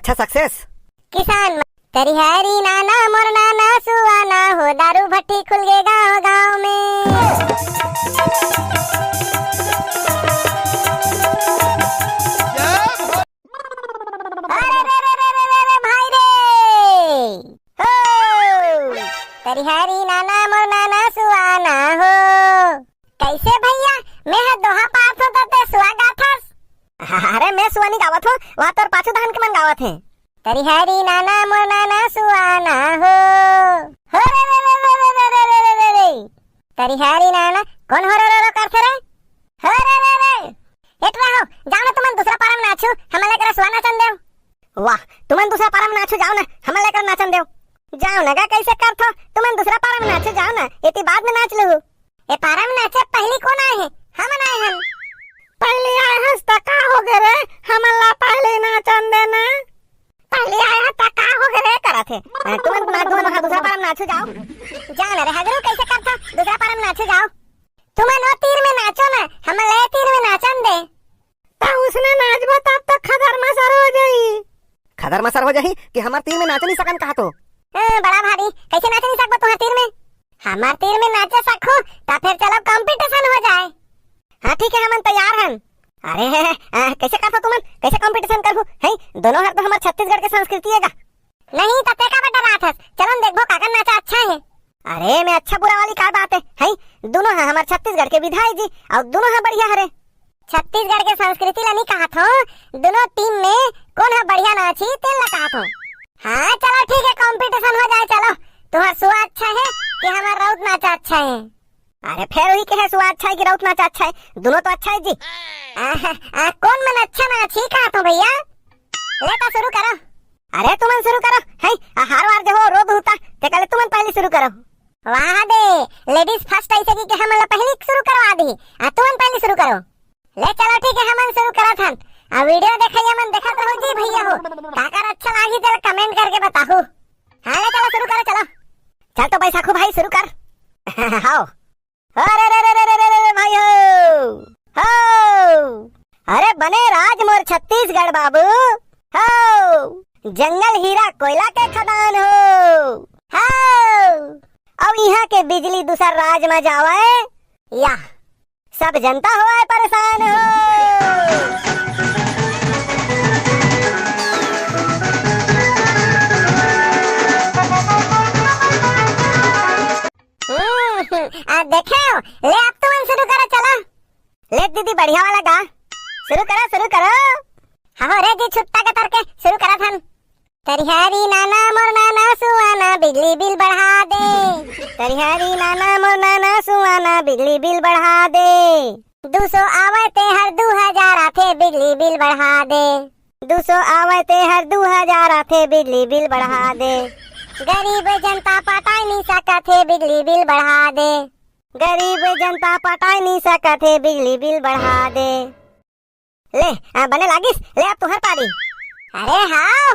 अच्छा सक्सेस। किसान तेरी हैरी नाना मोर नाना सुहाना हो, दारू भट्टी खुल गए गाँव गाँव में। अरे रे रे रे रे रे रे भाई रे हो, तेरी हैरी नाना मोर नाना सुहाना हो। कैसे भैया मैं दोहा पास होता ते सुहा गाथस। अरे मैं सुहानी गावत हूँ, वहाँ तोर पाछू धान के मन गावत है। तेरी हैरी नाना मोर नाना सुहाना हो रे रे रे रे रे रे रे रे रे रे। तेरी हैरी नाना कौन हो रो करथे रे? हो रे रे रे एटरा हो, जाओ ना तुमन दूसरा पारा में नाचू, हमें लेकर सुहाना चंद देव। वाह, तुमन दूसरा पारा में नाचो, जाओ ना हमें लेकर नाचन देव। जाओ ना गा, कैसे करथो तुमन दूसरा पारा में नाचो, जाओ ना इतनी बाद में नाच लू। ए पारा में नाचे पहली कौन आए हैं? हम आए हैं। पहले आए हस त का हो गए रे, हमला पहले नाचन देना। पहले आए हैं त का हो गए रे करत है। तुमन नाच दो ना, दूसरा पारा में नाचो, जाओ। जाओ ना रे हगरू, कैसे करथो दूसरा पारा में नाचो, जाओ। तुमन वो तीर में नाचो ना, हम ले तीर में नाचन दे। ता उसने नाचबो तब तक खदर मसर हो जाई। खदर मसर हो जाही कि हमार तीर में नाच नहीं सकन कहा तो। बड़ा भारी कैसे नाच नहीं सकबो तुहार तीर में? हमार तीर में नाचे सखो ता फिर चलो कंपटीशन हो जाए। हाँ ठीक है, हम तैयार हैं। अरे कैसे करथो तुमन, कैसे कंपटीशन करबो? है दोनों हर तो हमार छत्तीसगढ़ के संस्कृति है का। नहीं तते का बड़ा रात है, चलो देखबो काका नाचा अच्छा है। अरे मैं अच्छा बुरा वाली का बात है दोनों है हमार छत्तीसगढ़ के विधायक जी और दोनों है बढ़िया हरे। छत्तीसगढ़ के संस्कृति ला नहीं कहा था, दोनों टीम में कौन है बढ़िया नाची तेल ला कहा था। हाँ चलो ठीक है, कंपटीशन हो जाए। चलो तुम्हारा सुआ अच्छा है कि हमारा राउत नाचा अच्छा है? अरे फिर वही के है, सुआ अच्छा है कि राउत नाचा अच्छा है? दोनों तो अच्छा है जी। कौन मन अच्छा नाची कहा था भैया? ले तो शुरू करो। अरे तुमन शुरू करो, है हार वार जो हो रोब होता ते कल तुमन पहले शुरू करो। वाह दे, लेडीज फर्स्ट ऐसे की हम पहले शुरू करवा दी, तुमन पहले शुरू करो। ले चलो ठीक है, हम शुरू करत हन। आ वीडियो देखैया मन देखत रहो जी भैया हो, काकर अच्छा लागी जरा कमेंट करके बताओ। हां ले चलो शुरू करो, चलो चल तो बैसाखू भाई शुरू कर। हाओ अरे रे रे रे रे रे भाई हो, अरे बने राज मोर छत्तीसगढ़ बाबू हो, जंगल हीरा कोयला के खदान हो, अब यहाँ के बिजली दूसर राज में जावे या सब जनता हुआ परेशान हो। देखो ले अब तुम शुरू करो, चलो। ले दीदी बढ़िया वाला गा, शुरू करो शुरू करो। हाँ रे जी छुट्टा के तरके शुरू करा था। तेरी हैरी नाना मोर नाना सुहाना बिजली बिल बढ़ा दे। तेरी हैरी नाना मोर नाना सुहाना बिजली बिल बढ़ा दे। 200 आवते हर 2000 आथे बिजली बिल बढ़ा दे। 200 आवते हर 2000 आथे बिजली बिल बढ़ा दे। गरीब जनता पटाई नहीं सकते बिजली बिल बढ़ा दे। गरीब जनता पटाई नहीं सकते बिजली बिल बढ़ा दे। ले बने लागिस, ले अब तुहर पारी। अरे हाँ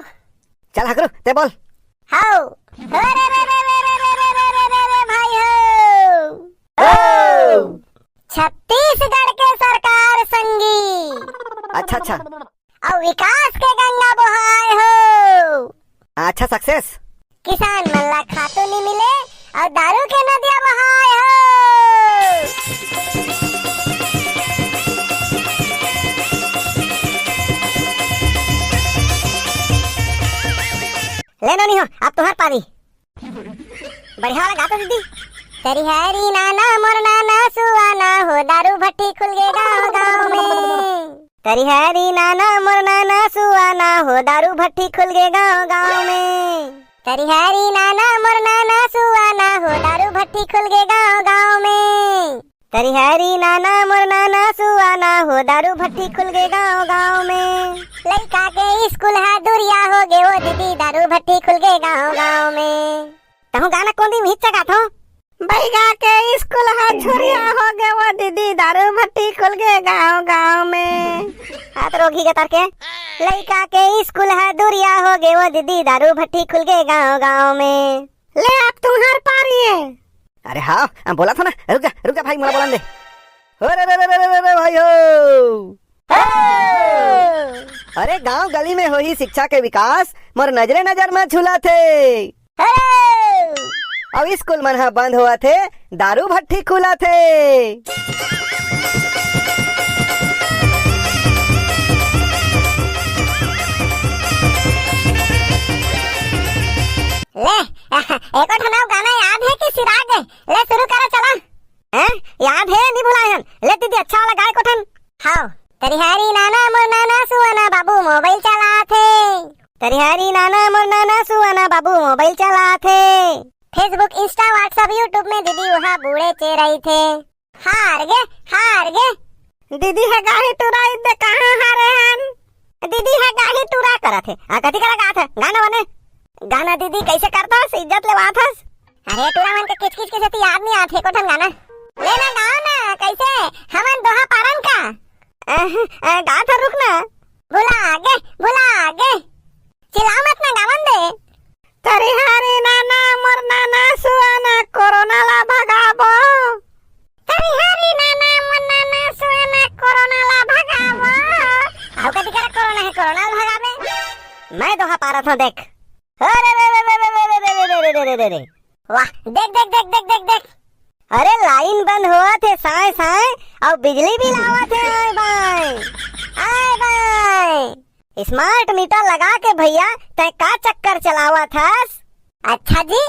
चल हकरू ते बोल। हाँ रे रे रे रे रे रे रे रे रे रे भाई हो, छत्तीसगढ़ के सरकार संगी अच्छा अच्छा और विकास के गंगा बहाए हो। अच्छा सक्सेस। किसान मन ला खातू नहीं मिले और दारू के नदिया बहाए हो। लेना नहीं हो, अब तुम्हार पारी। बढ़िया वाला गाता दीदी। तेरी हैरी नाना मोर नाना सुहाना हो, दारू भट्टी खुल गए गाँव गाँव में। तेरी हैरी नाना मोर नाना सुहाना हो, दारू भट्टी खुल गए गाँव गाँव में। तेरी हैरी नाना मोर नाना सुहाना हो, दारू भट्टी खुल गए गाँव गाँव में। तेरी हैरी नाना मोर नाना सुहाना हो, दारू भट्टी खुल गए गाँव गाँव में। लड़का के स्कूल है दूरिया हो गए वो दीदी, दारू भट्टी खुल गए गाँव गाँव में। तहु गाना कौन दी हिच्चा गाथो? बैगा के स्कूल है झुरिया हो गए वो दीदी, दारू भट्टी खुल गए गाँव गाँव में। हाथ रोगी के तरके। लड़का के स्कूल है दूरिया हो गए वो दीदी, दारू भट्टी खुल गए गाँव गाँव में। ले अब तुम्हार पारी है। अरे हाँ बोला था ना, रुक जा भाई, मुला बोलन दे। हो रे रे रे रे रे भाई हो। अरे गांव गली में होही शिक्षा के विकास मोर नजरे नजर में झूला थे। अरे अब स्कूल मन बंद हुआ थे, दारू भट्टी खुला थे। ले एको ठनाव गाना याद है कि सिरा गए? ले शुरू करो चला। हैं याद है नहीं भुलाए हन। ले दीदी अच्छा वाला गाय को ठन। हाओ तरिहारी नाना मोर नाना सुआना बाबू मोबाइल चलाथे। तरिहारी नाना मोर नाना सुआना बाबू मोबाइल चलाथे। फेसबुक इंस्टा व्हाट्सएप यूट्यूब में दीदी वहाँ बूढ़े चेरई थे। हार गे दीदी है गाही टुराई दे कहाँ हारे हन। दीदी है गाही टुरा करत है। कथी करा गात है गाना बने। गाना दीदी कैसे करता है इज्जत ले बात है। अरे टूरा मन के किच किच के से याद नहीं आथे को ठन गाना। लेना गाओ ना कैसे हमन दोहा पारन का। गात है रुक ना। भुला आगे चिल्लाओ मत ना गावन दे। तरिहारी नाना मोर नाना सुआना कोरोना ला भगाबो। तरिहारी नाना मोर नाना सुआना कोरोना ला भगाबो। आओ कथी करे कोरोना है कोरोना ला भगाबे। मैं दोहा पा रहा था देख। अरे रे रे रे रे रे रे रे रे रे रे रे। वाह देख। अरे लाइन बंद हुआ थे साए और बिजली बिल आवा थे। आए बाय स्मार्ट मीटर लगा के भैया तय का चक्कर चलावा था। अच्छा जी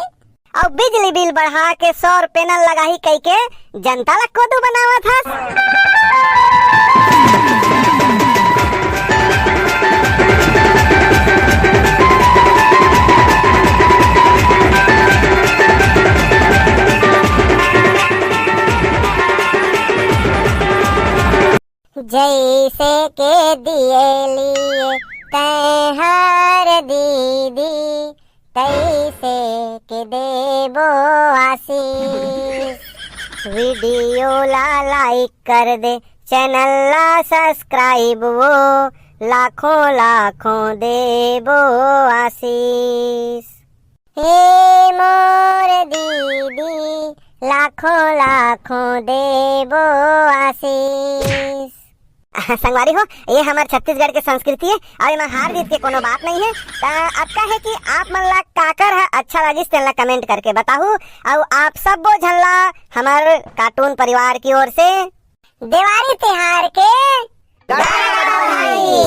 और बिजली बिल बढ़ा के 100 पैनल लगा ही कई के जनता ला कोदू बनावा था। जैसे के दिए लिए तैहार दीदी तैसे के देबो आशीष। वीडियो ला लाइक कर दे चैनल ला सब्सक्राइब वो लाखों देबो आशीष। हे मोर दीदी लाखों देबो आशीष। संगवारी हो ये हमारे छत्तीसगढ़ के संस्कृति है और यहाँ हार जीत के कोनो बात नहीं है। अब का है कि आप मन ला काकर है अच्छा लगिस तेला कमेंट करके बताहू। और आप सब वो झल्ला हमारे कार्टून परिवार की ओर से दिवाली त्योहार के बधाई।